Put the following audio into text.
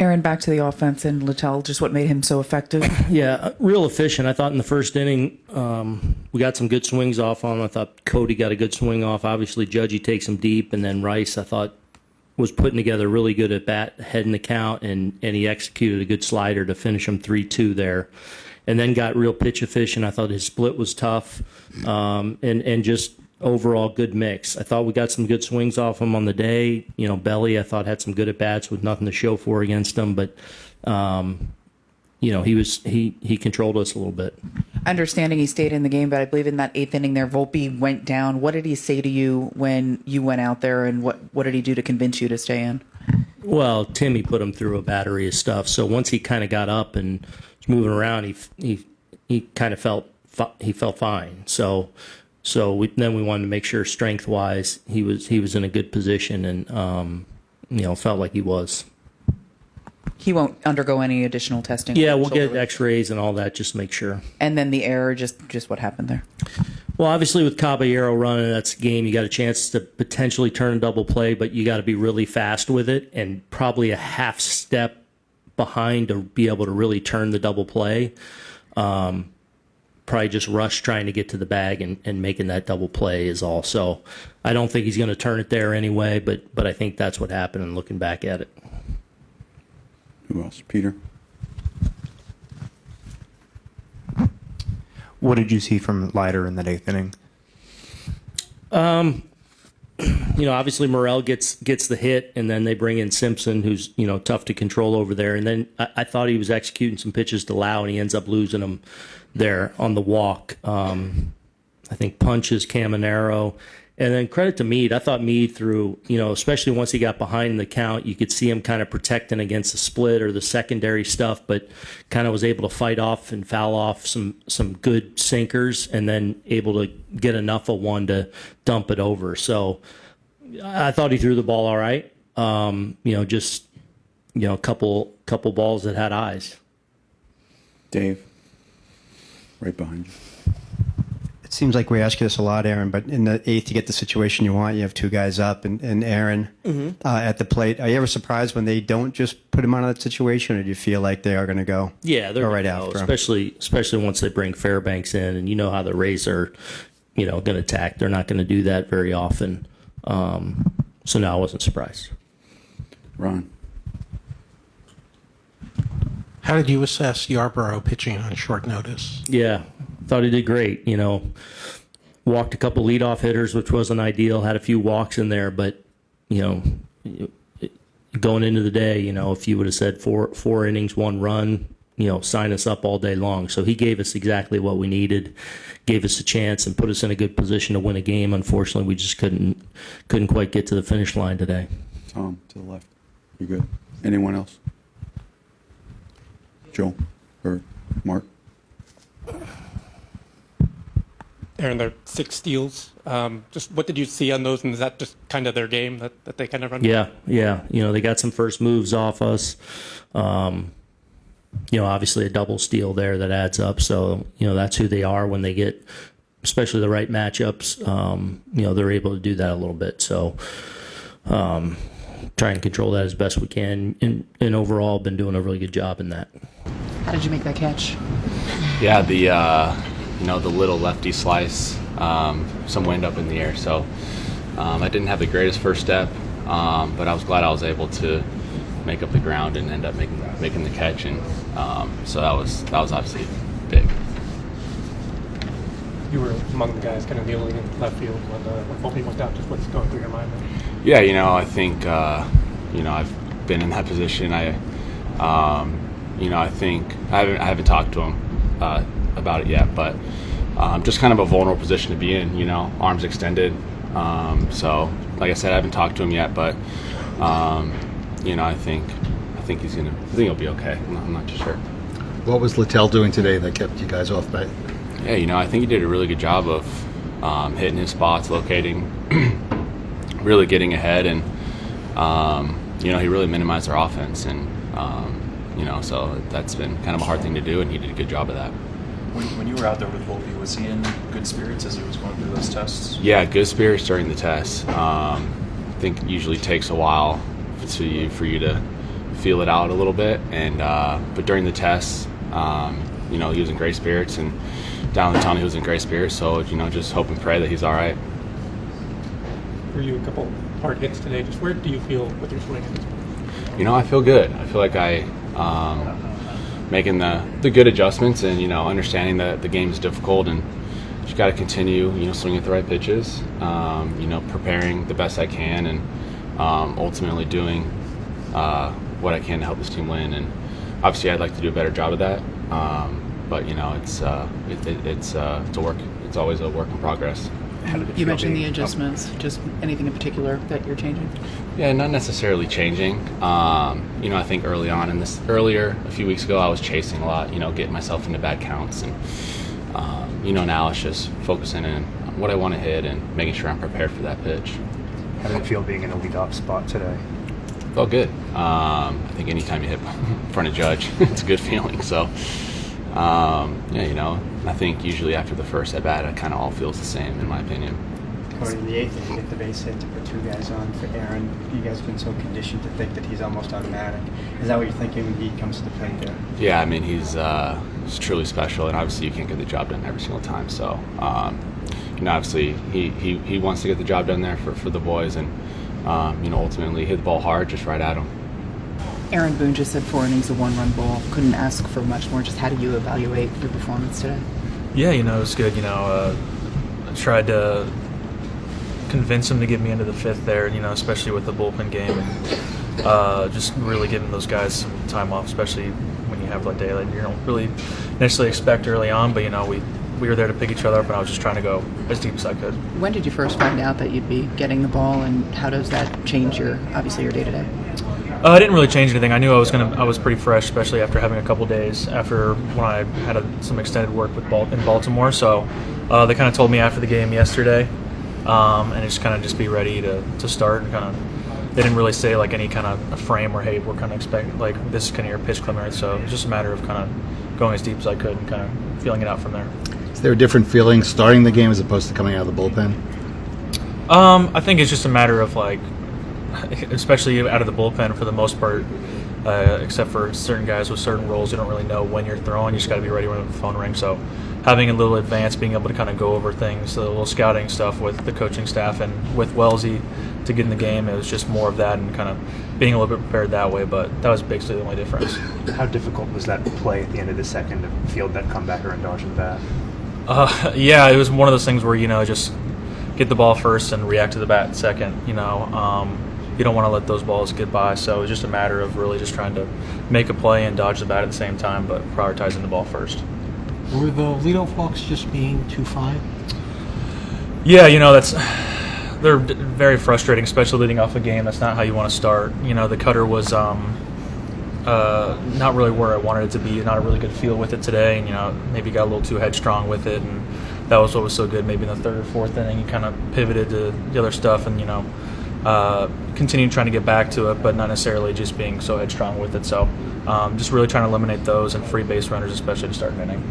Aaron, back to the offense and Littell, just what made him so effective? Yeah, real efficient. I thought in the first inning we got some good swings off on him. I thought Cody got a good swing off. Obviously, Judgy takes him deep, and then Rice, I thought, was putting together really good at bat, heading the count, and he executed a good slider to finish him 3-2 there. And then got real pitch efficient. I thought his split was tough, and just overall good mix. I thought we got some good swings off him on the day. You know, Belly, I thought, had some good at bats with nothing to show for against him, but you know, he controlled us a little bit. Understanding he stayed in the game, but I believe in that 8th inning there, Volpe went down. What did he say to you when you went out there, and what did he do to convince you to stay in? Well, Timmy put him through a battery of stuff. So once he kind of got up and was moving around, he kind of felt fine. So then we wanted to make sure strength wise he was in a good position, and you know, felt like he was. He won't undergo any additional testing? Yeah, we'll get X-rays and all that, just to make sure. And then the error, just what happened there? Well, obviously with Caballero running, that's a game. You got a chance to potentially turn a double play, but you got to be really fast with it and probably a half step behind to be able to really turn the double play. Probably just rush trying to get to the bag and making that double play is all. So I don't think he's going to turn it there anyway, but I think that's what happened and looking back at it. Who else? Peter? What did you see from Leiter in that 8th inning? You know, obviously Morel gets the hit, and then they bring in Simpson, who's, you know, tough to control over there. And then I thought he was executing some pitches to Lau, and he ends up losing them there on the walk. I think punches Caminero. And then credit to Meade. I thought Meade threw, you know, especially once he got behind in the count, you could see him kind of protecting against the split or the secondary stuff, but kind of was able to fight off and foul off some good sinkers, and then able to get enough of one to dump it over. So I thought he threw the ball all right. You know, just, you know, a couple balls that had eyes. Dave, right behind you. It seems like we ask you this a lot, Aaron, but in the 8th, you get the situation you want. You have 2 guys up and Aaron at the plate. Are you ever surprised when they don't just put him out of that situation, or do you feel like they are going to go? Yeah, they're right after him? Especially once they bring Fairbanks in, and you know how the Rays are, you know, going to attack. They're not going to do that very often. So no, I wasn't surprised. Ron? How did you assess Yarborough pitching on short notice? Yeah, thought he did great. You know, walked a couple leadoff hitters, which wasn't ideal. Had a few walks in there, but, you know, going into the day, you know, if you would have said four innings, 1 run, you know, sign us up all day long. So he gave us exactly what we needed, gave us a chance, and put us in a good position to win a game. Unfortunately, we just couldn't quite get to the finish line today. Tom, to the left. You good? Anyone else? Joe or Mark? Aaron, there are 6 steals. Just what did you see on those, and is that just kind of their game that they kind of run? Yeah. You know, they got some first moves off us. You know, obviously a double steal there that adds up. So, you know, that's who they are when they get, especially the right matchups. You know, they're able to do that a little bit. So, try and control that as best we can. And overall, been doing a really good job in that. How did you make that catch? Yeah, the little lefty slice, some wind up in the air. So I didn't have the greatest first step, but I was glad I was able to make up the ground and end up making the catch. And so that was obviously big. You were among the guys kind of kneeling in left field when Volpe went out. Just what's going through your mind there? Yeah, you know, I think you know, I've been in that position. You know, I think I haven't talked to him about it yet, but just kind of a vulnerable position to be in. You know, arms extended. So, like I said, I haven't talked to him yet, but you know, I think he'll be okay. I'm not too sure. What was Littell doing today that kept you guys off base? Yeah, you know, I think he did a really good job of hitting his spots, locating, really getting ahead, and you know, he really minimized our offense, and you know, so that's been kind of a hard thing to do, and he did a good job of that. When you were out there with Volpe, was he in good spirits as he was going through those tests? Yeah, good spirits during the test. I think it usually takes a while for you to feel it out a little bit. And but during the tests, you know, he was in great spirits, and down the tunnel he was in great spirits. So, you know, just hope and pray that he's all right. For you, a couple hard hits today. Just where do you feel with your swing? You know, I feel good. I feel like I making the good adjustments, and, you know, understanding that the game is difficult, and just got to continue, you know, swinging at the right pitches, you know, preparing the best I can, and ultimately doing what I can to help this team win. And obviously I'd like to do a better job of that, but, you know, it's a work. It's always a work in progress. You mentioned the adjustments. Just anything in particular that you're changing? Yeah, not necessarily changing. You know, I think earlier, a few weeks ago, I was chasing a lot, you know, getting myself into bad counts. And, you know, now it's just focusing in on what I want to hit and making sure I'm prepared for that pitch. How did it feel being in a leadoff spot today? Felt good. I think anytime you hit in front of Judge, it's a good feeling. So, yeah, you know, I think usually after the first at bat, it kind of all feels the same, in my opinion. Cody, in the eighth, you get the base hit to put two guys on for Aaron. You guys have been so conditioned to think that he's almost automatic. Is that what you're thinking when he comes to the plate there? Yeah, I mean, he's truly special, and obviously you can't get the job done every single time. So, you know, obviously he wants to get the job done there for the boys, and you know, ultimately hit the ball hard, just right at him. Aaron Boone just said 4 innings, a 1-run ball. Couldn't ask for much more. Just how do you evaluate your performance today? Yeah, you know, it was good. You know, I tried to convince him to get me into the fifth there, you know, especially with the bullpen game, and just really giving those guys some time off, especially when you have a day that you don't really necessarily expect early on. But, you know, we were there to pick each other up, and I was just trying to go as deep as I could. When did you first find out that you'd be getting the ball, and how does that change your day-to-day? It didn't really change anything. I knew I was pretty fresh, especially after having a couple days after when I had some extended work with in Baltimore. So they kind of told me after the game yesterday, and just kind of just be ready to start. And kind of they didn't really say like any kind of a frame or hey, we're kind of expecting like this is kind of your pitch climate. So it's just a matter of kind of going as deep as I could and kind of feeling it out from there. Is there a different feeling starting the game as opposed to coming out of the bullpen? I think it's just a matter of like, especially out of the bullpen for the most part, except for certain guys with certain roles, you don't really know when you're throwing. You just got to be ready when the phone rings. So having a little advance, being able to kind of go over things, a little scouting stuff with the coaching staff and with Wellesley to get in the game, it was just more of that and kind of being a little bit prepared that way. But that was basically the only difference. How difficult was that play at the end of the second to field that comebacker and dodge the bat? Yeah, it was one of those things where, you know, just get the ball first and react to the bat second, you know. You don't want to let those balls get by, so it was just a matter of really just trying to make a play and dodge the bat at the same time, but prioritizing the ball first. Were the leadoff walks just being too fine? Yeah, you know, they're very frustrating, especially leading off a game. That's not how you want to start. You know, the cutter was not really where I wanted it to be. Not a really good feel with it today, and, you know, maybe got a little too headstrong with it, and that was what was so good. Maybe in the third or fourth inning, you kind of pivoted to the other stuff, and, you know, continuing trying to get back to it, but not necessarily just being so headstrong with it. So just really trying to eliminate those and free base runners, especially to start an inning.